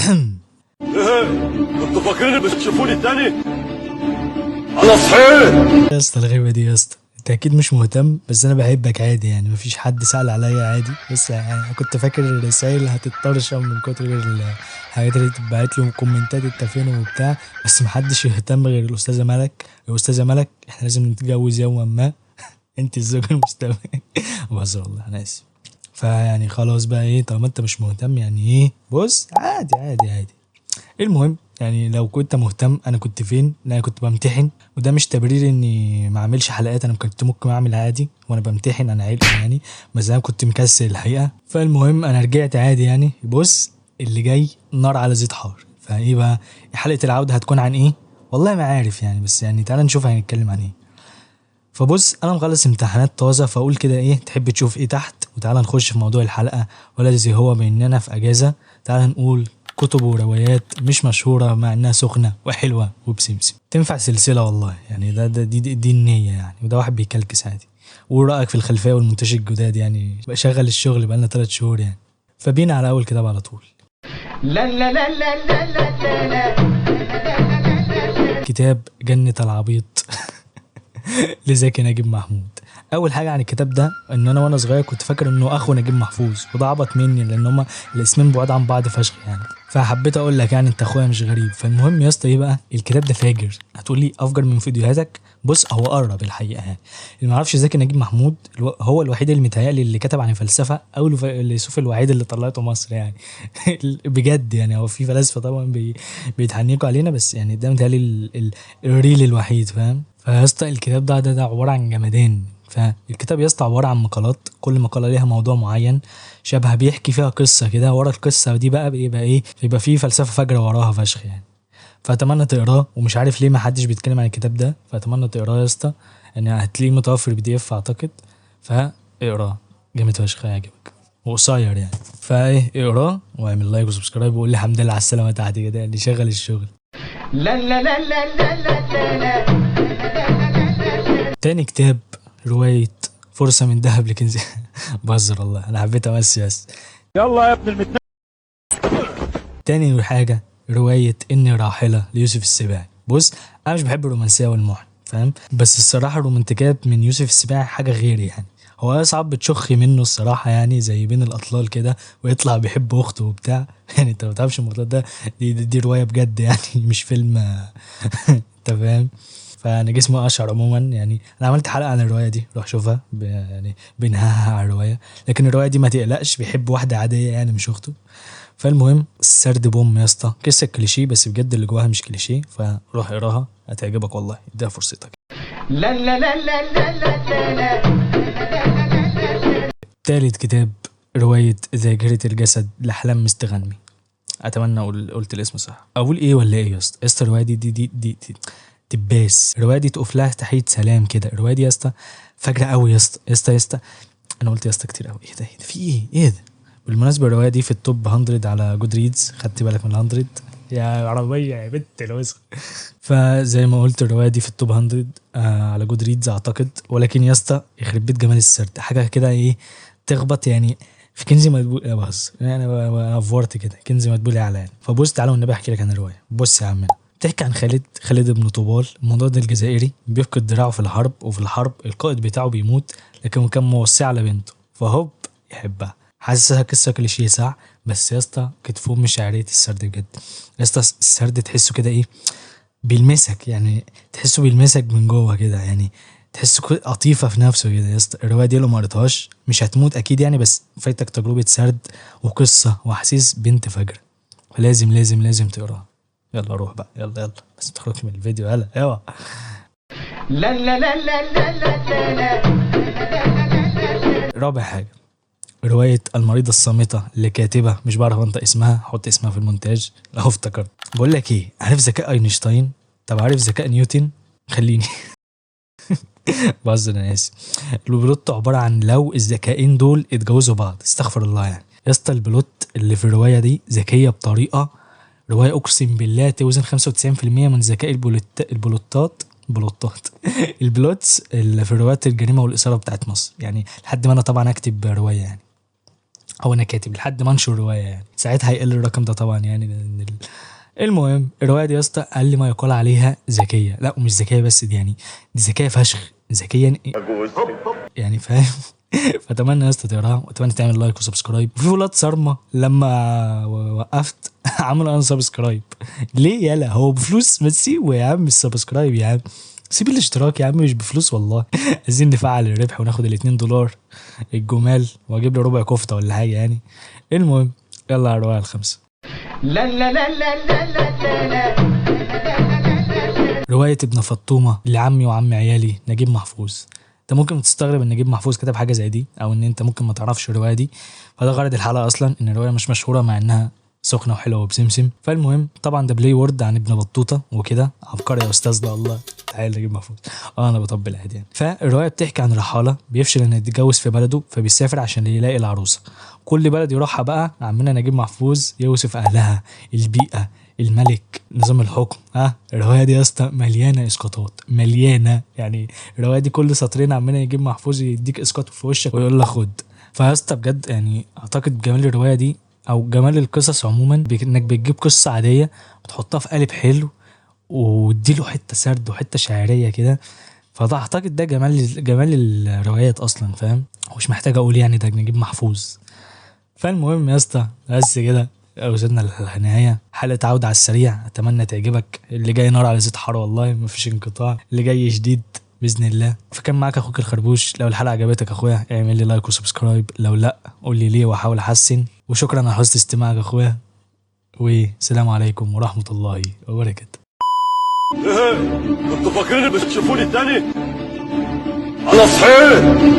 ايه انتوا فاكرين بتشوفوني التاني؟ انا صحيح يا اسطى الغيبة دي يا اسطى، انت اكيد مش مهتم بس انا بحبك عادي يعني، مفيش حد سأل عليا عادي، بس يعني كنت فاكر الرسايل هتتطرشم من كتر الحاجات اللي اتبعت لي وكومنتات انت فين وبتاع، بس محدش يهتم غير الاستاذة ملك. يا استاذة ملك احنا لازم نتجوز يوما ما. انت الزوج المستمع. بهزر والله انا اسف. فيعني خلاص بقى ايه، طالما انت مش مهتم يعني ايه، بص عادي عادي عادي. المهم يعني لو كنت مهتم انا كنت فين؟ انا كنت بمتحن، وده مش تبرير اني ما اعملش حلقات، انا كنت ممكن اعمل عادي وانا بمتحن، انا عيل يعني، بس انا كنت مكسل الحقيقه. فالمهم انا رجعت عادي يعني. بص اللي جاي نار على زيت حار، فايه بقى حلقه العوده هتكون عن ايه؟ والله ما عارف يعني، بس يعني تعالى نشوف هنتكلم عن ايه. فبص انا مخلص امتحانات طازه، فاقول كده ايه تحب تشوف ايه تحت، وتعالى نخش في موضوع الحلقه. والذي هو باننا في اجازه، تعالى نقول كتب وروايات مش مشهوره مع انها سخنه وحلوه وبسمسم، تنفع سلسله والله يعني. دي النيه يعني، وده واحد بيكلكس عادي. ورايك في الخلفيه والمنتج الجداد يعني، شغل الشغل بقالنا 3 شهور يعني. فبينا على اول كتاب على طول. لا لا لا لا لا لا لا. كتاب جنة العبيط لزكي نجيب محمود. اول حاجه عن الكتاب ده ان انا وانا صغير كنت فاكر انه اخو نجيب محفوظ، وده عبط مني لان هما الاسمين بعاد عن بعض فشخ يعني. فحبيت اقول لك يعني انت اخويا مش غريب. فالمهم يا اسطى ايه بقى الكتاب ده فاجر. هتقول لي افجر من فيديوهاتك؟ بص هو قرب الحقيقه يعني. اللي ما يعرفش زكي نجيب محمود هو الوحيد اللي متهيألي اللي كتب عن الفلسفه، او الفيلسوف الوحيد اللي طلعته مصر يعني. بجد يعني. هو في فلاسفه طبعا بيتحنيكوا علينا، بس يعني ده متهيألي الريل الوحيد، فاهم؟ فيا اسطى الكتاب ده عباره عن جمدان. فالكتاب يا اسطى عباره عن مقالات، كل مقاله ليها موضوع معين، شبه بيحكي فيها قصه كده، ورا القصه دي بقى بيبقى ايه، بيبقى فيه فلسفه فجره وراها فشخ يعني. فاتمنى تقراه، ومش عارف ليه ما حدش بيتكلم عن الكتاب ده، فاتمنى تقراه يا اسطى يعني. هتلاقيه متوفر PDF اعتقد، فاقراه جامد فشخ هيعجبك، وقصير يعني. فايه اقراه واعمل لايك وسبسكرايب وقول لي الحمد لله على السلامه تحت كده يعني، شغل الشغل. لا لا لا لا لا لا لا. تاني كتاب رواية فرصة من ذهب لكنز. بهزر والله انا حبيت امسي بس. يلا يا ابن تاني حاجة رواية إني راحلة ليوسف السباعي. بص أنا مش بحب الرومانسية والمحن فاهم، بس الصراحة الرومانتيكات من يوسف السباعي حاجة غير يعني. هو صعب بتشخي منه الصراحة يعني، زي بين الأطلال كده ويطلع بيحب أخته وبتاع. يعني أنت ما تعرفش الموضوع ده، دي رواية بجد يعني. مش فيلم. أنت فاهم. فانا جسمي اشعر عموما يعني. انا عملت حلقه عن الروايه دي، روح شوفها يعني بنهاها على الروايه. لكن الروايه دي ما تقلقش بيحب واحده عاديه يعني مش اخته. فالمهم السرد بوم يا اسطى، قصه كليشيه بس بجد اللي جواها مش كليشيه، فروح اقراها هتعجبك والله، اديها فرصتك. لا لا لا لا لا لا لا. تالت كتاب روايه ذاكره الجسد لاحلام مستغنمي. اتمنى قلت الاسم صح. اقول ايه ولا ايه يا اسطى؟ يا اسطى الروايه دي تباس. الروايه دي تقف لها تحيه سلام كده. الروايه دي يا اسطى فجره قوي يا اسطى يا اسطى يا اسطى. انا قلت يا اسطى كتير قوي. ايه ده في ايه ده؟ بالمناسبه الروايه دي في التوب 100 على جود ريدز، خدت بالك من 100 يا عربيه يا بنت الوسخ. فزي ما قلت الروايه دي في التوب 100 على جود ريدز اعتقد. ولكن يا اسطى يخرب بيت جمال السرد، حاجه كده ايه تخبط يعني في كنزي مدبول. بص يعني انا افورت كده كنزي مدبول اعلان. فبص تعالى والنبي احكي لك عن الروايه. بص يا عمنا، بتحكي عن خالد بن طوبال، المضاد الجزائري، بيفقد دراعه في الحرب، وفي الحرب القائد بتاعه بيموت، لكن كان موصي على بنته فهوب يحبها. حاسسها قصه كليشيه صح، بس يا اسطى كتفوم مش شعريه السرد بجد. يا اسطى السرد تحسه كده ايه، بيلمسك يعني، تحسه بيلمسك من جوه كده يعني، تحسه قطيفه في نفسه كده. يا اسطى الروايه دي لو ما قريتهاش مش هتموت اكيد يعني، بس فايتك تجربه سرد وقصه واحاسيس بنت فجر. فلازم لازم لازم تقراها. يلا روح بقى، يلا بس ما تخرجش من الفيديو. يلا اوعى. لا لا لا لا لا لا لا. رابع حاجه رواية المريضة الصامتة لكاتبة مش بعرف انطق اسمها، حط اسمها في المونتاج لو افتكرت. بقول لك ايه، عارف ذكاء اينشتاين؟ طب عارف ذكاء نيوتن؟ خليني. بهزر انا اسف. البلوت عبارة عن لو الذكائين دول اتجوزوا بعض، استغفر الله يعني. يا اسطى البلوت اللي في الرواية دي ذكية بطريقة، رواية اقسم بالله توزن 95% من ذكاء البلوتات البلوتس اللي في روايات الجريمة والإثارة بتاعت مصر يعني. لحد ما انا طبعا اكتب رواية يعني، او انا كاتب لحد ما انشر روايه يعني. ساعتها هيقل الرقم ده طبعا يعني لأن المهم الروايه دي يا اسطى اقل ما يقال عليها ذكيه، لا ومش ذكيه بس، دي يعني دي ذكيه فشخ، ذكيه يعني فاهم. فاتمنى يا اسطى تقراها، واتمنى تعمل لايك وسبسكرايب. وفي ولاد صارمه لما وقفت عملوا ان سبسكرايب ليه؟ يلا هو بفلوس؟ ما تسيبه يا عم السبسكرايب يا عم، سيب الاشتراك يا عم، مش بفلوس والله. عايزين نفعل الربح وناخد $2 الجمال، واجيب لي ربع كفته ولا حاجه يعني. المهم يلا على الروايه الخامسه. لا لا لا لا لا لا لا. رواية ابن فطومة لعمي وعم عيالي نجيب محفوظ. انت ممكن تستغرب ان نجيب محفوظ كتب حاجة زي دي، او ان انت ممكن ما تعرفش الرواية دي، فده غرض الحلقة اصلا، ان الرواية مش مشهورة مع انها سخنة وحلوة وبسمسم. فالمهم طبعا ده بلاي وورد عن ابن بطوطة وكده، عبقري يا استاذ ده والله. تعالى نجيب محفوظ. انا بطبل عادي يعني. فالرواية بتحكي عن رحالة بيفشل انه يتجوز في بلده، فبيسافر عشان يلاقي العروسة. كل بلد يروحها بقى عمنا نجيب محفوظ يوصف اهلها، البيئة، الملك، نظام الحكم. الروايه دي يا اسطى مليانه اسقاطات، مليانه يعني. الروايه دي كل سطرين عمال يجيب محفوظ يديك اسقاط في وشك ويقول لك خد. فيا اسطى بجد يعني اعتقد جمال الروايه دي او جمال القصص عموما انك بتجيب قصه عاديه وتحطها في قالب حلو وتديله حته سرد وحته شعريه كده. فده اعتقد ده جمال الروايات اصلا، فاهم؟ ومش محتاج اقول يعني ده نجيب محفوظ. فالمهم يا اسطى بس كده وصلنا للنهاية. حلقة عودة على السريع، اتمنى تعجبك. اللي جاي نار على زيت حار والله، مفيش انقطاع، اللي جاي جديد باذن الله. فكان معاك اخوك الخربوش. لو الحلقة عجبتك اخويا اعمل لي لايك وسبسكرايب، لو لا قول لي ليه واحاول احسن. وشكرا على حسن استماعك اخويا، والسلام عليكم ورحمة الله وبركاته. ايه كنتوا فاكرين بتشوفوني تاني؟ انا صحيت.